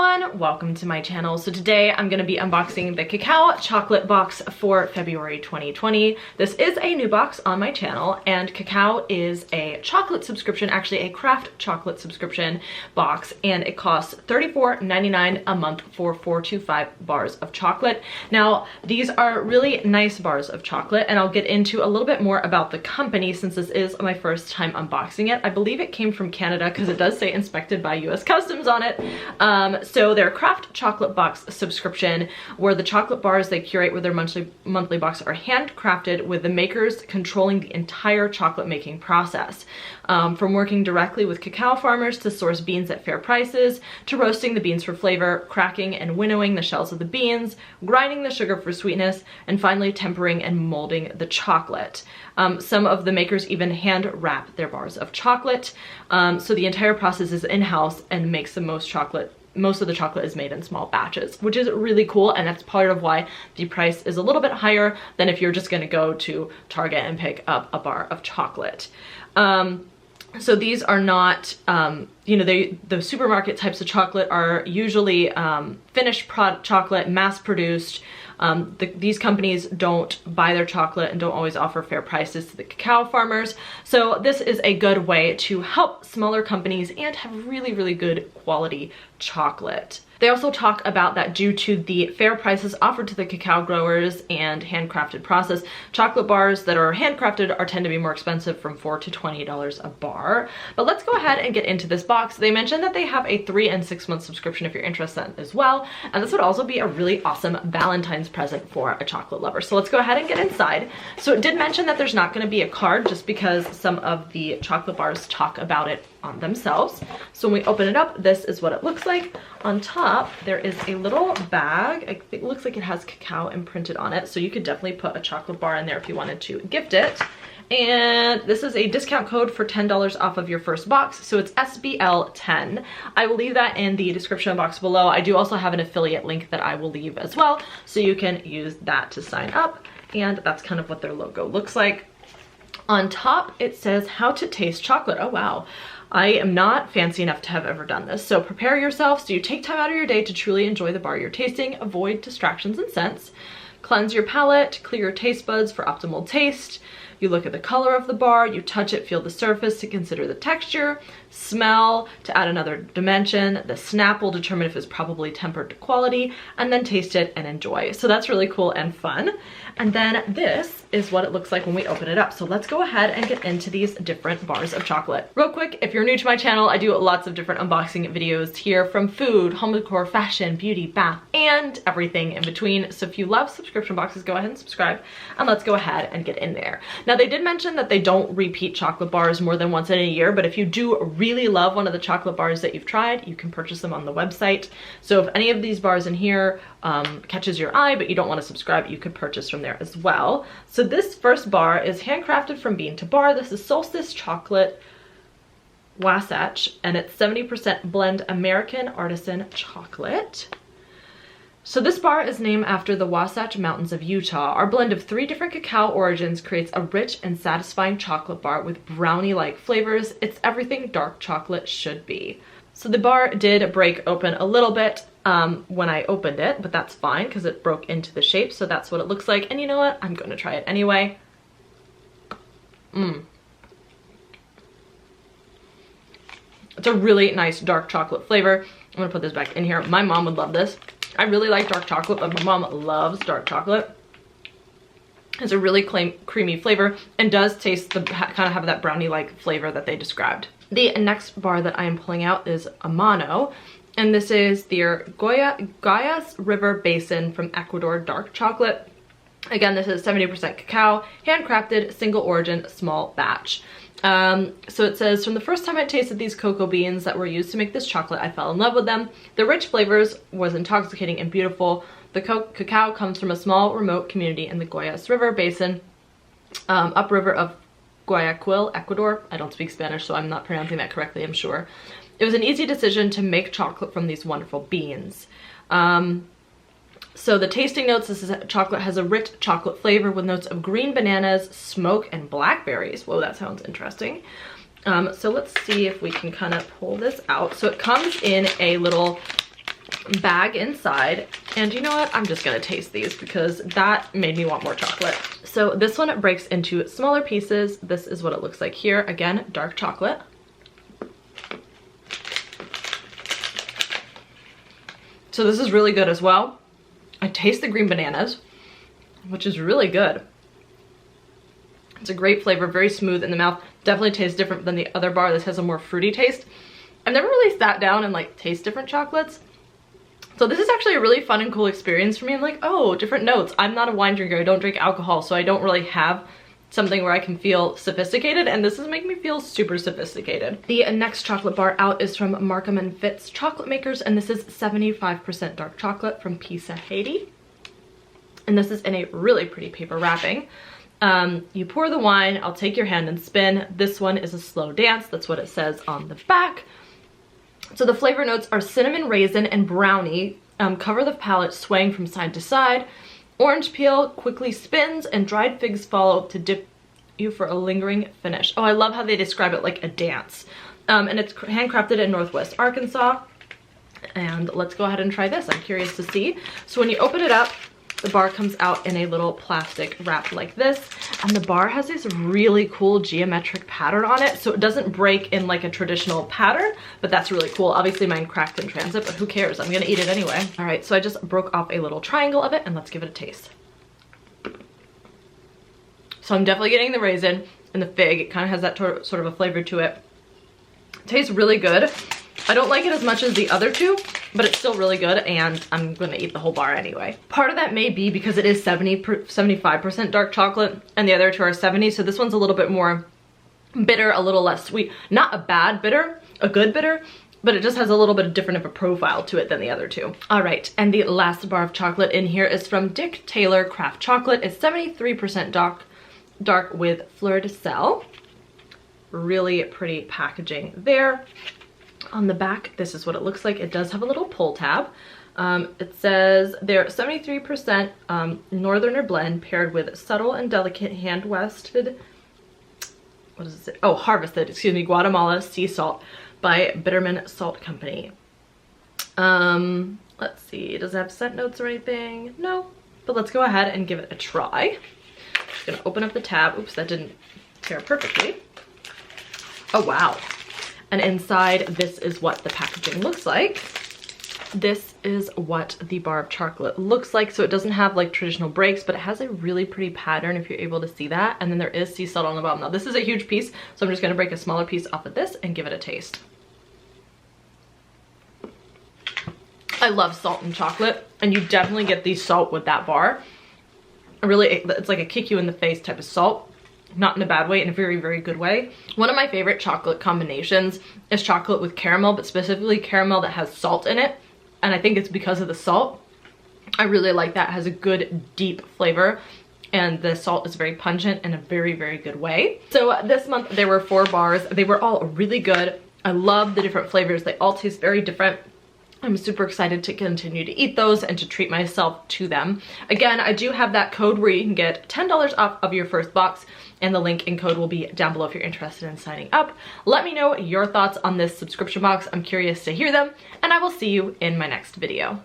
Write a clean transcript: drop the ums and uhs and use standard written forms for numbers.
everyone, welcome to my channel. So today I'm going to be unboxing the Kekao chocolate box for February 2020. This is a new box on my channel, and Kekao is a chocolate subscription, actually a craft chocolate subscription box, and it costs $34.99 a month for 425 bars of chocolate. Now these are really nice bars of chocolate, and I'll get into a little bit more about the company since this is my first time unboxing it. I believe it came from Canada because it does say inspected by US Customs on it. So their craft chocolate box subscription, where the chocolate bars they curate with their monthly box are handcrafted with the makers controlling the entire chocolate making process. From working directly with cacao farmers to source beans at fair prices, to roasting the beans for flavor, cracking and winnowing the shells of the beans, grinding the sugar for sweetness, and finally tempering and molding the chocolate. Some of the makers even hand wrap their bars of chocolate. So the entire process is in-house and makes the most of the chocolate is made in small batches, which is really cool, and that's part of why the price is a little bit higher than if you're just going to go to Target and pick up a bar of chocolate. So these are not, you know, the supermarket types of chocolate are usually finished product chocolate, mass-produced. These companies don't buy their chocolate and don't always offer fair prices to the cacao farmers. So this is a good way to help smaller companies and have really, really good quality chocolate. They also talk about that due to the fair prices offered to the cacao growers and handcrafted process, chocolate bars that are handcrafted tend to be more expensive, from $4 to $20 a bar. But let's go ahead and get into this box. They mentioned that they have a 3- and 6-month subscription if you're interested as well. And this would also be a really awesome Valentine's present for a chocolate lover. So let's go ahead and get inside. So it did mention that there's not going to be a card just because some of the chocolate bars talk about it on themselves. So when we open it up, this is what it looks like. On top, there is a little bag. It looks like it has cacao imprinted on it, so you could definitely put a chocolate bar in there if you wanted to gift it. And this is a discount code for $10 off of your first box, so it's SBL10. I will leave that in the description box below. I do also have an affiliate link that I will leave as well, so you can use that to sign up, and that's kind of what their logo looks like. On top, it says how to taste chocolate. Oh wow. I am not fancy enough to have ever done this, so prepare yourself so you take time out of your day to truly enjoy the bar you're tasting, avoid distractions and scents, cleanse your palate, clear your taste buds for optimal taste. You look at the color of the bar, you touch it, feel the surface to consider the texture, smell to add another dimension, the snap will determine if it's probably tempered to quality, and then taste it and enjoy. So that's really cool and fun. And then this is what it looks like when we open it up. So let's go ahead and get into these different bars of chocolate. Real quick, if you're new to my channel, I do lots of different unboxing videos here, from food, home decor, fashion, beauty, bath, and everything in between. So if you love subscription boxes, go ahead and subscribe, and let's go ahead and get in there. Now they did mention that they don't repeat chocolate bars more than once in a year, but if you do really love one of the chocolate bars that you've tried, you can purchase them on the website. So if any of these bars in here catches your eye but you don't want to subscribe, you could purchase from there as well. So this first bar is handcrafted from bean to bar. This is Solstice Chocolate Wasatch, and it's 70% blend American artisan chocolate. So this bar is named after the Wasatch Mountains of Utah. Our blend of 3 different cacao origins creates a rich and satisfying chocolate bar with brownie-like flavors. It's everything dark chocolate should be. So the bar did break open a little bit when I opened it, but that's fine because it broke into the shape, so that's what it looks like. And you know what? I'm going to try it anyway. It's a really nice dark chocolate flavor. I'm going to put this back in here. My mom would love this. I really like dark chocolate, but my mom loves dark chocolate. It's a really creamy flavor and does taste kind of have that brownie-like flavor that they described. The next bar that I am pulling out is Amano, and this is their Gaius River Basin from Ecuador dark chocolate. Again, this is 70% cacao, handcrafted, single origin, small batch. So it says, from the first time I tasted these cocoa beans that were used to make this chocolate, I fell in love with them. The rich flavors was intoxicating and beautiful. The cacao comes from a small remote community in the Gaius River Basin, upriver of Guayaquil, Ecuador. I don't speak Spanish, so I'm not pronouncing that correctly, I'm sure. It was an easy decision to make chocolate from these wonderful beans. So the tasting notes, this is chocolate has a rich chocolate flavor with notes of green bananas, smoke, and blackberries. Whoa, that sounds interesting. So let's see if we can kind of pull this out. So it comes in a little bag inside. And you know what? I'm just gonna taste these because that made me want more chocolate. So this one breaks into smaller pieces. This is what it looks like here. Again, dark chocolate. So this is really good as well. I taste the green bananas, which is really good. It's a great flavor, very smooth in the mouth. Definitely tastes different than the other bar. This has a more fruity taste. I've never really sat down and like taste different chocolates. So this is actually a really fun and cool experience for me. I'm like, oh, different notes. I'm not a wine drinker. I don't drink alcohol, so I don't really have something where I can feel sophisticated, and this is making me feel super sophisticated. The next chocolate bar out is from Markham & Fitz Chocolate Makers, and this is 75% dark chocolate from Pisa, Haiti. And this is in a really pretty paper wrapping. You pour the wine, I'll take your hand and spin. This one is a slow dance, that's what it says on the back. So the flavor notes are cinnamon, raisin, and brownie. Cover the palate swaying from side to side. Orange peel quickly spins, and dried figs follow to dip you for a lingering finish. Oh, I love how they describe it like a dance. And it's handcrafted in Northwest Arkansas. And let's go ahead and try this. I'm curious to see. So when you open it up, the bar comes out in a little plastic wrap like this, and the bar has this really cool geometric pattern on it, so it doesn't break in like a traditional pattern, but that's really cool. Obviously mine cracked in transit, but who cares? I'm gonna eat it anyway. All right, so I just broke off a little triangle of it, and let's give it a taste. So I'm definitely getting the raisin and the fig. It kind of has that sort of a flavor to it. It tastes really good. I don't like it as much as the other two, but it's still really good, and I'm gonna eat the whole bar anyway. Part of that may be because it is 75% dark chocolate, and the other two are 70, so this one's a little bit more bitter, a little less sweet. Not a bad bitter, a good bitter, but it just has a little bit different of a profile to it than the other two. All right, and the last bar of chocolate in here is from Dick Taylor Craft Chocolate. It's 73% dark with fleur de sel. Really pretty packaging there. On the back, this is what it looks like. It does have a little pull tab. It says they're 73% Northerner blend paired with subtle and delicate hand-wested, what does it say? Oh, harvested, excuse me, Guatemala sea salt by Bitterman Salt Company. Let's see, does it have scent notes or anything? No, but let's go ahead and give it a try. Just gonna open up the tab. Oops, that didn't tear perfectly. Oh, wow. And inside, this is what the packaging looks like. This is what the bar of chocolate looks like. So it doesn't have like traditional breaks, but it has a really pretty pattern if you're able to see that. And then there is sea salt on the bottom. Now this is a huge piece, so I'm just gonna break a smaller piece off of this and give it a taste. I love salt and chocolate, and you definitely get the salt with that bar. It's like a kick you in the face type of salt. Not in a bad way, in a very, very good way. One of my favorite chocolate combinations is chocolate with caramel, but specifically caramel that has salt in it. And I think it's because of the salt. I really like that. It has a good, deep flavor. And the salt is very pungent in a very, very good way. So this month there were 4 bars. They were all really good. I love the different flavors. They all taste very different. I'm super excited to continue to eat those and to treat myself to them. Again, I do have that code where you can get $10 off of your first box, and the link and code will be down below if you're interested in signing up. Let me know your thoughts on this subscription box. I'm curious to hear them, and I will see you in my next video.